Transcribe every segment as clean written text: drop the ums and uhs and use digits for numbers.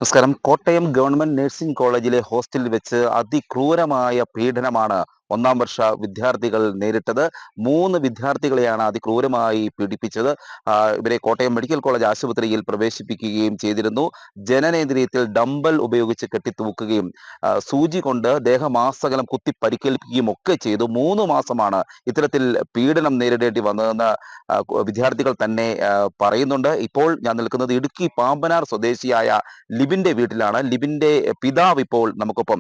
നമസ്കാരം. Kottayam government nursing കോളേജിലെ ഹോസ്റ്റലിൽ വെച്ച് അതിക്രൂരമായ പീഡനമാണ് ഒന്നാം വർഷ വിദ്യാർത്ഥികൾ നേരിട്ടത്. 3 വിദ്യാർത്ഥികളെയാണ് അതിക്രൂരമായി പീഡിപ്പിച്ചത്. ഇവരെ കോട്ടയം മെഡിക്കൽ കോളേജ് ആശുപത്രിയിൽ പ്രവേശിപ്പിക്കുകയും ചെയ്തിരുന്നു. ജനനേന്ദ്രിയത്തിൽ ഡംബൽ ഉപയോഗിച്ച് കെട്ടിത്തൂക്കുകയും സൂചി കൊണ്ട് ദേഹമാസകലം കുത്തി പരിക്കേൽപ്പിക്കുകയും ഒക്കെ ചെയ്തു. 3 മാസമാണ് ഇത്തരത്തിൽ പീഡനം നേരിടേണ്ടി വന്നതെന്ന് വിദ്യാർത്ഥികൾ തന്നെ പറയുന്നുണ്ട്. ഇപ്പോൾ ഞാൻ നിൽക്കുന്നത് ഇടുക്കി പാമ്പനാർ സ്വദേശിയായ ലിബിന്റെ വീട്ടിലാണ്. ലിബിന്റെ പിതാവ് ഇപ്പോൾ നമുക്കൊപ്പം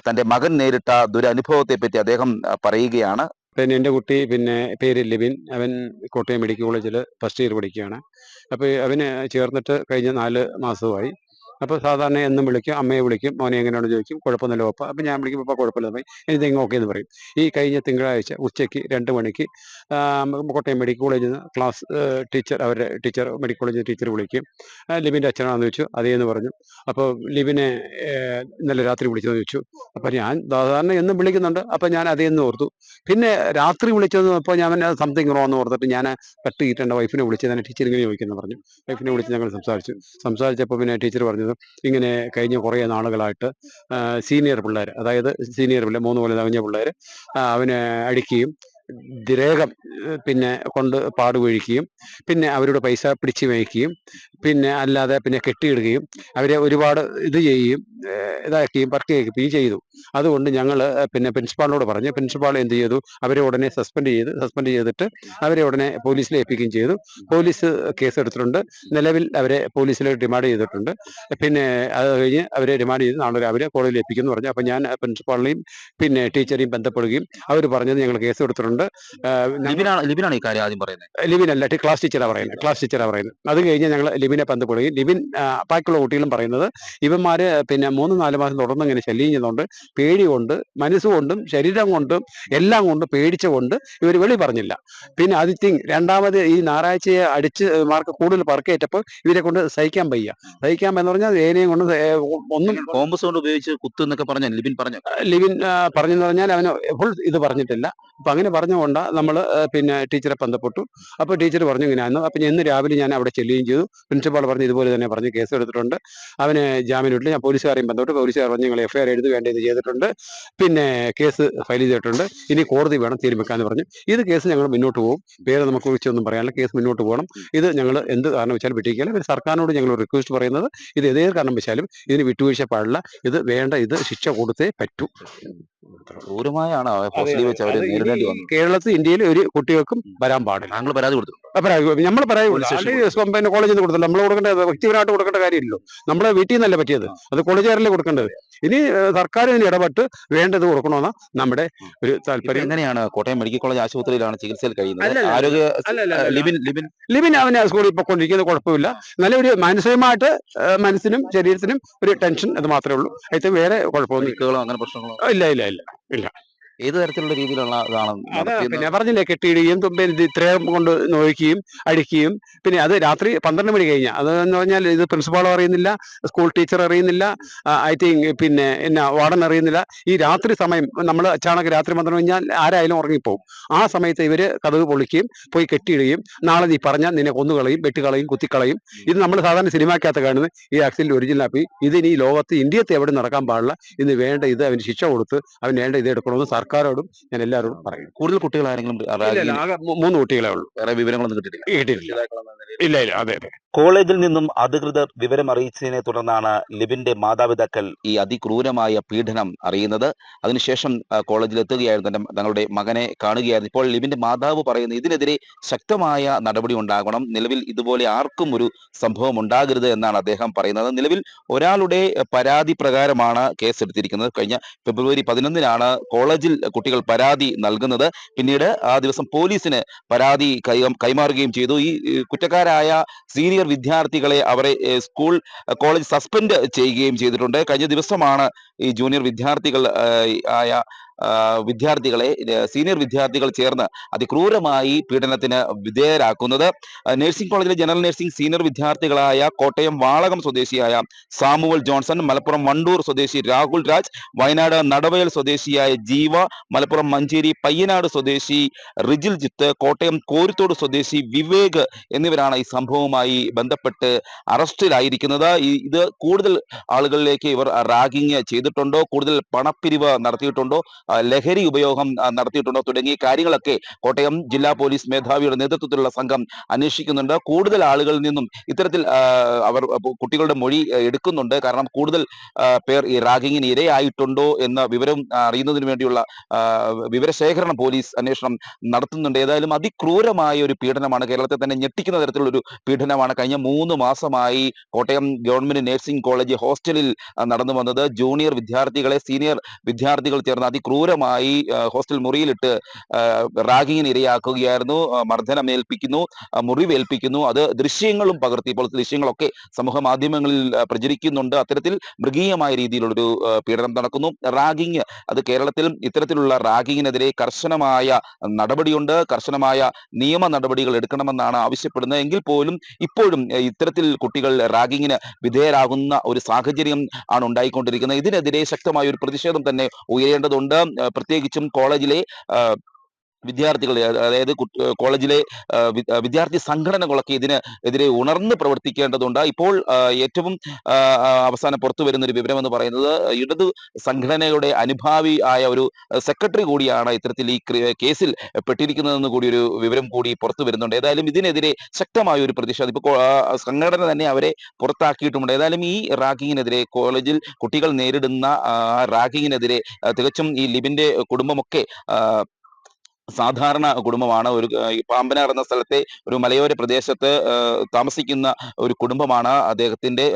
തന്റെ മകൻ നേരിട്ട ദുരനുഭവത്തെ പറ്റി അദ്ദേഹം പറയുകയാണ്. എൻ്റെ കുട്ടി പേര് ലിബിൻ. അവൻ കോട്ടയം മെഡിക്കൽ കോളേജിൽ ഫസ്റ്റ് ഇയർ പഠിക്കുകയാണ്. അപ്പോൾ അവന് ചേർന്നിട്ട് കഴിഞ്ഞ 4 മാസമായി. അപ്പോൾ സാധാരണ എന്നും വിളിക്കും, അമ്മയെ വിളിക്കും, മോനെ എങ്ങനെയാണെന്ന് ചോദിക്കും, കുഴപ്പമൊന്നുമില്ല പപ്പ. അപ്പോൾ ഞാൻ വിളിക്കും, പപ്പ കുഴപ്പമില്ല പറയും, എനിത്തിങ് ഓക്കെ എന്ന് പറയും. ഈ കഴിഞ്ഞ തിങ്കളാഴ്ച ഉച്ചയ്ക്ക് 2 മണിക്ക് കോട്ടയം മെഡിക്കൽ കോളേജിൽ നിന്ന് ക്ലാസ് ടീച്ചർ മെഡിക്കൽ കോളേജിൽ ടീച്ചർ വിളിക്കും. ലിബിൻ്റെ അച്ഛനാണെന്ന് ചോദിച്ചു, അതേന്ന് പറഞ്ഞു. അപ്പോൾ ലിബിനെ ഇന്നലെ രാത്രി വിളിച്ചതെന്ന് ചോദിച്ചു. അപ്പോൾ ഞാൻ സാധാരണ എന്നും വിളിക്കുന്നുണ്ട്, അപ്പോൾ ഞാൻ അതേന്ന് ഓർത്തു. പിന്നെ രാത്രി വിളിച്ചത് അപ്പോൾ ഞാൻ സംതിങ് റോങ് എന്ന് ഓർത്തിട്ട് ഞാൻ കട്ട് ചെയ്തിട്ട് എൻ്റെ വൈഫിനെ വിളിച്ച് തന്നെ ടീച്ചർ ഇങ്ങനെ ചോദിക്കുന്നു പറഞ്ഞു. വൈഫിനെ വിളിച്ച് ഞങ്ങൾ സംസാരിച്ചപ്പോൾ പിന്നെ ടീച്ചർ പറഞ്ഞത് ഇങ്ങനെ കഴിഞ്ഞ കുറേ നാളുകളായിട്ട് സീനിയർ പിള്ളേർ, അതായത് സീനിയർ പിള്ളേർ 3 കൊല്ലം കഴിഞ്ഞ പിള്ളേർ അവനെ അടിക്കുകയും ദേഹം കൊണ്ട് പാടുവഴിക്കുകയും പിന്നെ അവരുടെ പൈസ പിടിച്ചു വയ്ക്കുകയും പിന്നെ അല്ലാതെ പിന്നെ കെട്ടിയിടുകയും അവരെ ഒരുപാട് ഇത് ചെയ്യുകയും ഇതാക്കുകയും വർക്ക് ചെയ്യിക്കുകയും ചെയ്തു. അതുകൊണ്ട് ഞങ്ങൾ പ്രിൻസിപ്പാളിനോട് പറഞ്ഞു. പ്രിൻസിപ്പാൾ എന്ത് ചെയ്തു, അവരെ ഉടനെ സസ്പെൻഡ് ചെയ്തിട്ട് അവരെ ഉടനെ പോലീസിൽ ഏൽപ്പിക്കുകയും ചെയ്തു. പോലീസ് കേസ് എടുത്തിട്ടുണ്ട്. നിലവിൽ അവരെ പോലീസിൽ റിമാൻഡ് ചെയ്തിട്ടുണ്ട്. പിന്നെ അത് കഴിഞ്ഞ് അവരെ റിമാൻഡ് ചെയ്ത് നാളെ രാവിലെ കോടതിയിൽ ഏൽപ്പിക്കുമെന്ന് പറഞ്ഞു. അപ്പം ഞാൻ പ്രിൻസിപ്പാളിനെയും ടീച്ചറെയും ബന്ധപ്പെടുകയും അവർ പറഞ്ഞത് ഞങ്ങൾ കേസ് എടുത്തിട്ടുണ്ട്. ലിബിനാണ് ഈ കാര്യം ആദ്യം പറയുന്നത്. ലിബിനല്ല, ക്ലാസ് ടീച്ചറാണ് പറയുന്നത്. അത് കഴിഞ്ഞ് ഞങ്ങൾ ലിബിനെ ബന്ധപ്പെടുകയും ലിബിൻ ബാക്കിയുള്ള കുട്ടികളും പറയുന്നത് ഇവന്മാര് 3-4 മാസം തുടർന്ന് ഇങ്ങനെ ശല്യം ചെയ്യുന്നുണ്ട്. പേടി കൊണ്ട്, മനസ്സുകൊണ്ടും ശരീരം കൊണ്ടും എല്ലാം കൊണ്ട് പേടിച്ചുകൊണ്ട് ഇവർ വെളി പറഞ്ഞില്ല. പിന്നെ ആദ്യത്തെ രണ്ടാമത് ഈ ഞായറാഴ്ചയെ അടിച്ച് മാർക്ക് കൂടുതൽ പറക്കേറ്റപ്പോൾ ഇവരെ കൊണ്ട് സഹിക്കാൻ എന്ന് പറഞ്ഞാൽ ഏനെയും കൊണ്ട് ഒന്നും കോമ്പസ് കൊണ്ട് ഉപയോഗിച്ച് കുത്തു എന്നൊക്കെ പറഞ്ഞു ലിബിൻ പറഞ്ഞെന്ന് പറഞ്ഞാൽ അവന് ഫുൾ ഇത് പറഞ്ഞിട്ടില്ല. അപ്പൊ അങ്ങനെ പറഞ്ഞുകൊണ്ട് നമ്മൾ ടീച്ചറെ ബന്ധപ്പെട്ടു. അപ്പോൾ ടീച്ചർ പറഞ്ഞു ഇങ്ങനെയായിരുന്നു. അപ്പം ഇന്ന് രാവിലെ ഞാൻ അവിടെ ചെല്ലുകയും ചെയ്തു. പ്രിൻസിപ്പാൾ പറഞ്ഞു ഇതുപോലെ തന്നെ പറഞ്ഞ് കേസ് എടുത്തിട്ടുണ്ട്, അവന് ജാമ്യം വിട്ടില്ല. ഞാൻ പോലീസുകാരെയും ബന്ധപ്പെട്ടു. പോലീസുകാർ പറഞ്ഞു നിങ്ങൾ FIR എഴുതി വേണ്ടത് ചെയ്തിട്ടുണ്ട്, കേസ് ഫയൽ ചെയ്തിട്ടുണ്ട്, ഇനി കോടതി വേണം തീരുമാനിക്കാന്ന് പറഞ്ഞു. ഇത് കേസ് ഞങ്ങൾ മുന്നോട്ട് പോകും. പേര് നമുക്ക് കുറിച്ചൊന്നും പറയാനില്ല, കേസ് മുന്നോട്ട് പോകണം. ഇത് ഞങ്ങൾ എന്ത് കാരണം വെച്ചാലും വിട്ടിരിക്കില്ല. സർക്കാരിനോട് ഞങ്ങൾ റിക്വസ്റ്റ് പറയുന്നത് ഇത് ഏതേ കാരണം വെച്ചാലും ഇതിന് വിട്ടുവീഴ്ച പാടില്ല. ഇത് വേണ്ട, ഇത് ശിക്ഷ കൊടുത്തേ പറ്റൂ. ക്രൂരമായാണ് കേരളത്തിൽ, ഇന്ത്യയിൽ ഒരു കുട്ടികൾക്കും വരാൻ പാടില്ല. താങ്കൾ പരാതി കൊടുത്തു? നമ്മൾ കോളേജിൽ നിന്ന് കൊടുത്തില്ല. നമ്മൾ കൊടുക്കേണ്ട വ്യക്തിപരമായിട്ട് കൊടുക്കേണ്ട കാര്യമില്ലല്ലോ. നമ്മുടെ വീട്ടിൽ നിന്നല്ല പറ്റിയത്, അത് കോളേജുകാരല്ലേ കൊടുക്കേണ്ടത്. ഇനി സർക്കാർ ഇതിന് ഇടപെട്ട് വേണ്ടത് കൊടുക്കണമെന്ന നമ്മുടെ ഒരു താല്പര്യം. എങ്ങനെയാണ് കോട്ടയം മെഡിക്കൽ കോളേജ് ആശുപത്രിയിലാണ് ചികിത്സയിൽ കഴിയുന്നത്? ലിബിൻ അവനെ സ്കൂളിൽ പൊയ്ക്കൊണ്ടിരിക്കുന്നത് കുഴപ്പമില്ല. നല്ല ഒരു മാനസികമായിട്ട് മനസ്സിനും ശരീരത്തിനും ഒരു ടെൻഷൻ, അത് മാത്രമേ ഉള്ളൂ. അതിന് വേറെ കുഴപ്പമൊന്നും അങ്ങനെ പ്രശ്നങ്ങളോ ഇല്ല. ഏത് തരത്തിലുള്ള രീതിയിലുള്ള ഇതാണ്? പറഞ്ഞില്ലേ, കെട്ടിയിടുകയും ഇത്രയും കൊണ്ട് നോക്കുകയും അടിക്കുകയും. പിന്നെ അത് രാത്രി 12 മണി കഴിഞ്ഞാൽ, അതെന്ന് പറഞ്ഞാൽ ഇത് പ്രിൻസിപ്പാളും അറിയുന്നില്ല, സ്കൂൾ ടീച്ചർ അറിയുന്നില്ല, ഐ തിങ്ക് വാർഡൻ അറിയുന്നില്ല. ഈ രാത്രി സമയം നമ്മൾ അച്ചാണക്ക് രാത്രി 12 കഴിഞ്ഞാൽ ആരായാലും ഉറങ്ങിപ്പോവും. ആ സമയത്ത് ഇവര് കതക് പൊളിക്കുകയും പോയി കെട്ടിയിടുകയും നാളെ നീ പറഞ്ഞാൽ നിന്നെ കൊന്നുകളയും, വെട്ടുകളയും, കുത്തിക്കളയും. ഇത് നമ്മൾ സാധാരണ സിനിമയ്ക്കകത്ത് കാണുന്നത്. ഈ ആക്സിഡന്റ് ഒറിജിനൽ ആപ്പി ഇതിന് ഈ ലോകത്ത് ഇന്ത്യത്തെ എവിടെ നടക്കാൻ പാടില്ല. ഇന്ന് വേണ്ട ഇത് അവന് ശിക്ഷ കൊടുത്ത് അവൻ വേണ്ട ഇത് എടുക്കണമെന്ന് സർക്കാരോടും ഞാൻ എല്ലാവരോടും പറയും. കൂടുതൽ കുട്ടികൾ ആരെങ്കിലും? ആകെ 3 കുട്ടികളെ ഉള്ളൂ. വേറെ വിവരങ്ങളൊന്നും കിട്ടിയിട്ടില്ല. ഇല്ല. അതെ. കോളേജിൽ നിന്നും അധികൃതർ വിവരം അറിയിച്ചതിനെ തുടർന്നാണ് ലിബിന്റെ മാതാപിതാക്കൾ ഈ അതിക്രൂരമായ പീഡനം അറിയുന്നത്. അതിനുശേഷം കോളേജിലെത്തുകയായിരുന്നു, തങ്ങളുടെ മകനെ കാണുകയായിരുന്നു. ഇപ്പോൾ ലിബിന്റെ മാതാവ് പറയുന്നു ഇതിനെതിരെ ശക്തമായ നടപടി ഉണ്ടാകണം, നിലവിൽ ഇതുപോലെ ആർക്കും ഒരു സംഭവം ഉണ്ടാകരുത് എന്നാണ് അദ്ദേഹം പറയുന്നത്. നിലവിൽ ഒരാളുടെ പരാതി പ്രകാരമാണ് കേസെടുത്തിരിക്കുന്നത്. കഴിഞ്ഞ ഫെബ്രുവരി 11-നാണ് കോളേജിൽ കുട്ടികൾ പരാതി നൽകുന്നത്. പിന്നീട് ആ ദിവസം പോലീസിന് പരാതി കൈമാറുകയും ചെയ്തു. ഈ കുറ്റക്കാരായ സീനിയർ വിദ്യാർത്ഥികളെ അവരെ കോളേജ് സസ്പെൻഡ് ചെയ്യുകയും ചെയ്തിട്ടുണ്ട്. കഴിഞ്ഞ ദിവസമാണ് ഈ ജൂനിയർ വിദ്യാർത്ഥികൾ ആയ വിദ്യാർത്ഥികളെ സീനിയർ വിദ്യാർത്ഥികൾ ചേർന്ന് അതിക്രൂരമായി പീഡനത്തിന് വിധേയരാക്കുന്നത്. നഴ്സിംഗ് കോളേജിലെ ജനറൽ നഴ്സിംഗ് സീനിയർ വിദ്യാർത്ഥികളായ കോട്ടയം വാളകം സ്വദേശിയായ സാമുവൽ ജോൺസൺ, മലപ്പുറം വണ്ടൂർ സ്വദേശി രാഹുൽ രാജ്, വയനാട് നടവയൽ സ്വദേശിയായ ജീവ, മലപ്പുറം മഞ്ചേരി പയ്യനാട് സ്വദേശി റിജിൽ ജിത്ത്, കോട്ടയം കോരിത്തോട് സ്വദേശി വിവേക് എന്നിവരാണ് ഈ സംഭവവുമായി ബന്ധപ്പെട്ട് അറസ്റ്റിലായിരിക്കുന്നത്. ഇത് കൂടുതൽ ആളുകളിലേക്ക് ഇവർ റാഗിങ് ചെയ്തിട്ടുണ്ടോ, കൂടുതൽ പണപ്പിരിവ് നടത്തിയിട്ടുണ്ടോ, ലഹരി ഉപയോഗം നടത്തിയിട്ടുണ്ടോ തുടങ്ങിയ കാര്യങ്ങളൊക്കെ കോട്ടയം ജില്ലാ പോലീസ് മേധാവിയുടെ നേതൃത്വത്തിലുള്ള സംഘം അന്വേഷിക്കുന്നുണ്ട്. കൂടുതൽ ആളുകളിൽ നിന്നും ഇത്തരത്തിൽ അവർ കുട്ടികളുടെ മൊഴി എടുക്കുന്നുണ്ട്. കാരണം കൂടുതൽ പേർ ഈ റാഗിങ്ങിന് ഇരയായിട്ടുണ്ടോ എന്ന വിവരം അറിയുന്നതിന് വേണ്ടിയുള്ള വിവരശേഖരണം പോലീസ് അന്വേഷണം നടത്തുന്നുണ്ട്. ഏതായാലും അതിക്രൂരമായ ഒരു പീഡനമാണ്, കേരളത്തെ തന്നെ ഞെട്ടിക്കുന്ന തരത്തിലുള്ള ഒരു പീഡനമാണ് കഴിഞ്ഞ 3 മാസമായി കോട്ടയം ഗവൺമെന്റ് നഴ്സിംഗ് കോളേജ് ഹോസ്റ്റലിൽ നടന്നു വന്നത്. ജൂനിയർ വിദ്യാർത്ഥികളെ സീനിയർ വിദ്യാർത്ഥികൾ ചേർന്ന് അതിക്രൂരമായി ഹോസ്റ്റൽ മുറിയിലിട്ട് റാഗിങ്ങിന് ഇരയാക്കുകയായിരുന്നു. മർദ്ദനമേൽപ്പിക്കുന്നു, മുറിവേൽപ്പിക്കുന്നു. അത് ദൃശ്യങ്ങളും പകർത്തി, ഇപ്പോൾ ദൃശ്യങ്ങളൊക്കെ സമൂഹ മാധ്യമങ്ങളിൽ പ്രചരിക്കുന്നുണ്ട്. അത്തരത്തിൽ മൃഗീയമായ രീതിയിലുള്ളൊരു പീഡനം നടക്കുന്നു. റാഗിങ്, അത് കേരളത്തിൽ ഇത്തരത്തിലുള്ള റാഗിങ്ങിനെതിരെ കർശനമായ നടപടിയുണ്ട്, കർശനമായ നിയമ നടപടികൾ എടുക്കണമെന്നാണ് ആവശ്യപ്പെടുന്നത്. എങ്കിൽ പോലും ഇപ്പോഴും ഇത്തരത്തിൽ കുട്ടികൾ റാഗിങ്ങിന് വിധേയരാകുന്ന ഒരു സാഹചര്യം ആണ് ഉണ്ടായിക്കൊണ്ടിരിക്കുന്നത്. ഇതിനെതിരെ ശക്തമായ ഒരു പ്രതിഷേധം തന്നെ ഉയരേണ്ടതുണ്ട്. പ്രത്യേകിച്ചും കോളേജിലെ വിദ്യാർത്ഥികൾ, അതായത് കോളേജിലെ വിദ്യാർത്ഥി സംഘടനകളൊക്കെ ഇതിനെതിരെ ഉണർന്ന് പ്രവർത്തിക്കേണ്ടതുണ്ട്. ഇപ്പോൾ ഏറ്റവും അവസാനം പുറത്തു വരുന്ന ഒരു വിവരം എന്ന് പറയുന്നത് ഇടതു സംഘടനയുടെ അനുഭാവി ആയ ഒരു സെക്രട്ടറി കൂടിയാണ് ഇത്തരത്തിൽ ഈ കേസിൽ പെട്ടിരിക്കുന്നതെന്ന് കൂടി ഒരു വിവരം കൂടി പുറത്തു വരുന്നുണ്ട്. ഏതായാലും ഇതിനെതിരെ ശക്തമായ ഒരു പ്രതിഷേധം ഇപ്പോൾ സംഘടന തന്നെ അവരെ പുറത്താക്കിയിട്ടുമുണ്ട്. ഏതായാലും ഈ റാഗിങ്ങിനെതിരെ, കോളേജിൽ കുട്ടികൾ നേരിടുന്ന റാഗിങ്ങിനെതിരെ തികച്ചും ഈ ലിബിന്റെ കുടുംബമൊക്കെ സാധാരണ കുടുംബമാണ്. ഈ പാമ്പനാർ എന്ന സ്ഥലത്തെ ഒരു മലയോര പ്രദേശത്ത് താമസിക്കുന്ന ഒരു കുടുംബമാണ്. അദ്ദേഹത്തിന്റെ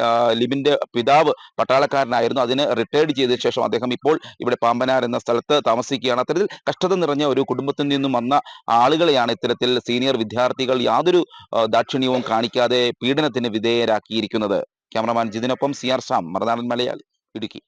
ലിബിന്റെ പിതാവ് പട്ടാളക്കാരനായിരുന്നു. അതിന് റിട്ടയർഡ് ചെയ്ത ശേഷം അദ്ദേഹം ഇപ്പോൾ ഇവിടെ പാമ്പനാർ എന്ന സ്ഥലത്ത് താമസിക്കുകയാണ്. അത്തരത്തിൽ കഷ്ടത നിറഞ്ഞ ഒരു കുടുംബത്തിൽ നിന്നും വന്ന ആളുകളെയാണ് ഇത്തരത്തിൽ സീനിയർ വിദ്യാർത്ഥികൾ യാതൊരു ദാക്ഷിണ്യവും കാണിക്കാതെ പീഡനത്തിന് വിധേയരാക്കിയിരിക്കുന്നത്. Cameraman ജിതിനൊപ്പം CR Shyam, Marunadan Malayali, Idukki.